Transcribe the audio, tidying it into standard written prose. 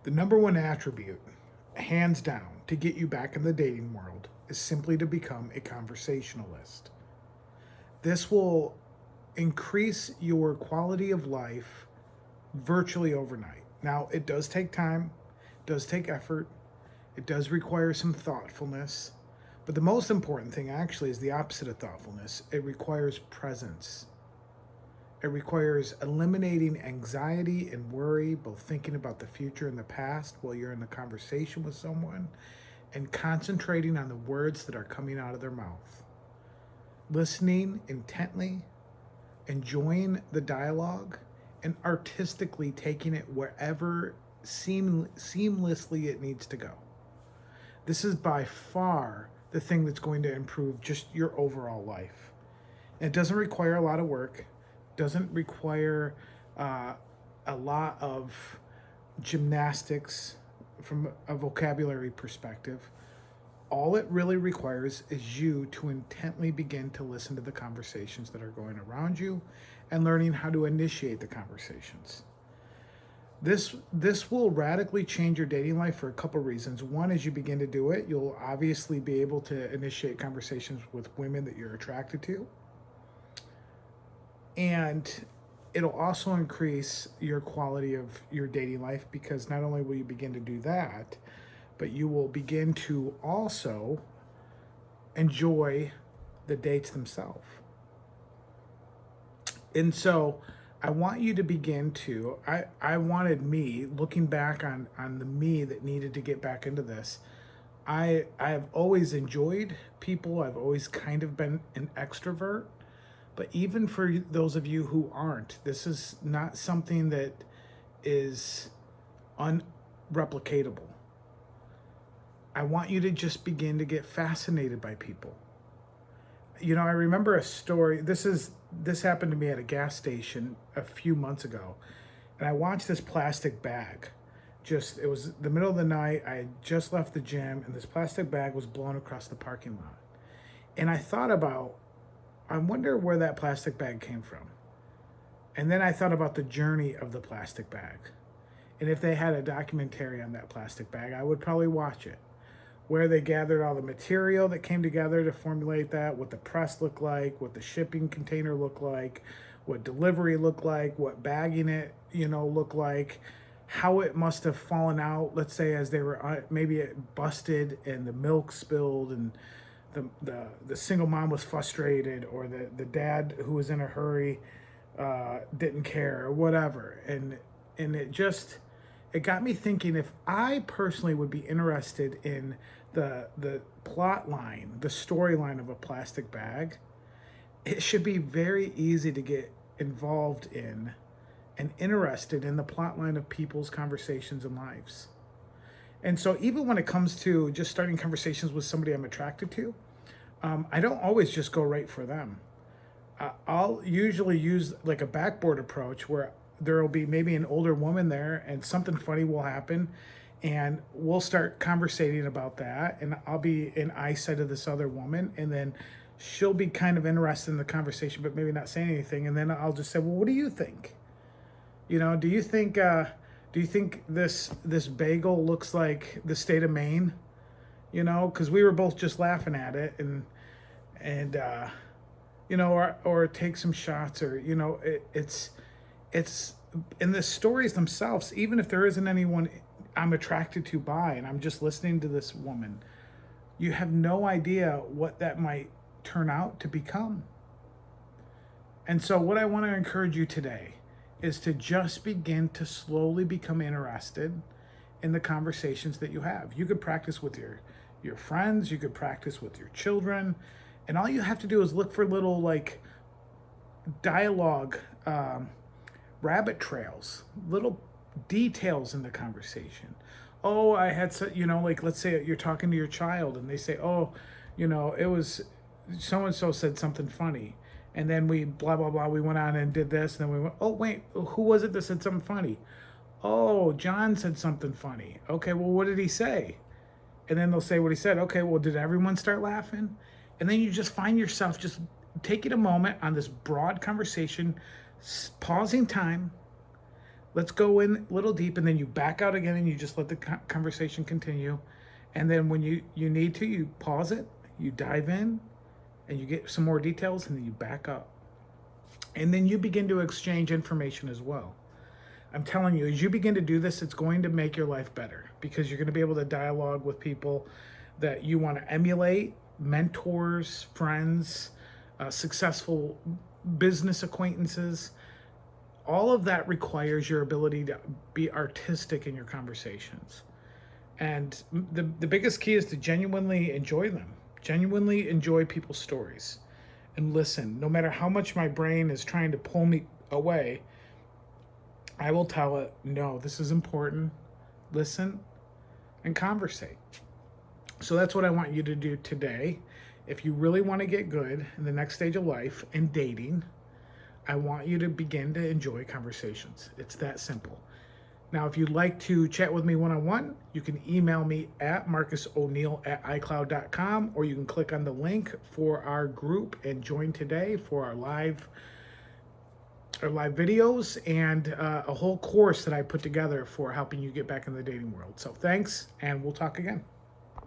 The number one attribute, hands down, to get you back in the dating world is simply to become a conversationalist. This will increase your quality of life virtually overnight. Now, it does take time, it does take effort, it does require some thoughtfulness, but the most important thing actually is the opposite of thoughtfulness. It requires presence. It requires eliminating anxiety and worry, both thinking about the future and the past while you're in a conversation with someone, and concentrating on the words that are coming out of their mouth. Listening intently, enjoying the dialogue, and artistically taking it wherever seamlessly it needs to go. This is by far the thing that's going to improve just your overall life. And it doesn't require a lot of work, doesn't require a lot of gymnastics from a vocabulary perspective. All it really requires is you to intently begin to listen to the conversations that are going around you and learning how to initiate the conversations. This will radically change your dating life for a couple reasons. One, as you begin to do it, you'll obviously be able to initiate conversations with women that you're attracted to. And it'll also increase your quality of your dating life because not only will you begin to do that, but you will begin to also enjoy the dates themselves. And so I want you to begin to, I wanted me, looking back on the me that needed to get back into this, I have always enjoyed people. I've always kind of been an extrovert. But even for those of you who aren't, this is not something that is unreplicatable. I want you to just begin to get fascinated by people. You know, I remember a story. This happened to me at a gas station a few months ago, and I watched this plastic bag. It was the middle of the night. I had just left the gym, and this plastic bag was blown across the parking lot. And I thought about, I wonder where that plastic bag came from. And then I thought about the journey of the plastic bag. And if they had a documentary on that plastic bag, I would probably watch it. Where they gathered all the material that came together to formulate that, what the press looked like, what the shipping container looked like, what delivery looked like, what bagging it, looked like, how it must have fallen out, let's say as they were, maybe it busted and the milk spilled and the single mom was frustrated, or the dad who was in a hurry didn't care, or whatever. And it got me thinking, if I personally would be interested in the plot line, the storyline of a plastic bag, it should be very easy to get involved in and interested in the plot line of people's conversations and lives. And so even when it comes to just starting conversations with somebody I'm attracted to, I don't always just go right for them. I'll usually use like a backboard approach where there will be maybe an older woman there and something funny will happen and we'll start conversating about that, and I'll be in eyesight of this other woman, and then she'll be kind of interested in the conversation but maybe not saying anything, and then I'll just say, well, what do you think? Do you think this bagel looks like the state of Maine? Because we were both just laughing at it, and or take some shots, or it's in the stories themselves. Even if there isn't anyone I'm attracted to and I'm just listening to this woman, you have no idea what that might turn out to become. And so what I want to encourage you today is to just begin to slowly become interested in the conversations that you have. You could practice with your friends, you could practice with your children, and all you have to do is look for little like dialogue rabbit trails, little details in the conversation. Oh, I had like, let's say you're talking to your child and they say, oh, it was so and so said something funny, and then we blah blah blah, we went on and did this, and then we went, oh wait, who was it that said something funny? Oh, John said something funny. Okay, well, what did he say? And then they'll say what he said. Okay, well, did everyone start laughing? And then you just find yourself just taking a moment on this broad conversation, pausing time, Let's go in a little deep, and then you back out again, and you just let the conversation continue. And then when you need to, you pause it, you dive in, and you get some more details, and then you back up. And then you begin to exchange information as well. I'm telling you, as you begin to do this, it's going to make your life better, because you're going to be able to dialogue with people that you want to emulate, mentors, friends, successful business acquaintances. All of that requires your ability to be artistic in your conversations. And the biggest key is to genuinely enjoy them, genuinely enjoy people's stories, and listen. No matter how much my brain is trying to pull me away, I will tell it, no, this is important. Listen and conversate. So that's what I want you to do today. If you really want to get good in the next stage of life and dating, I want you to begin to enjoy conversations. It's that simple. Now, if you'd like to chat with me one-on-one, you can email me at marcusoneil@icloud.com, or you can click on the link for our group and join today for our live videos and a whole course that I put together for helping you get back in the dating world. So thanks, and we'll talk again.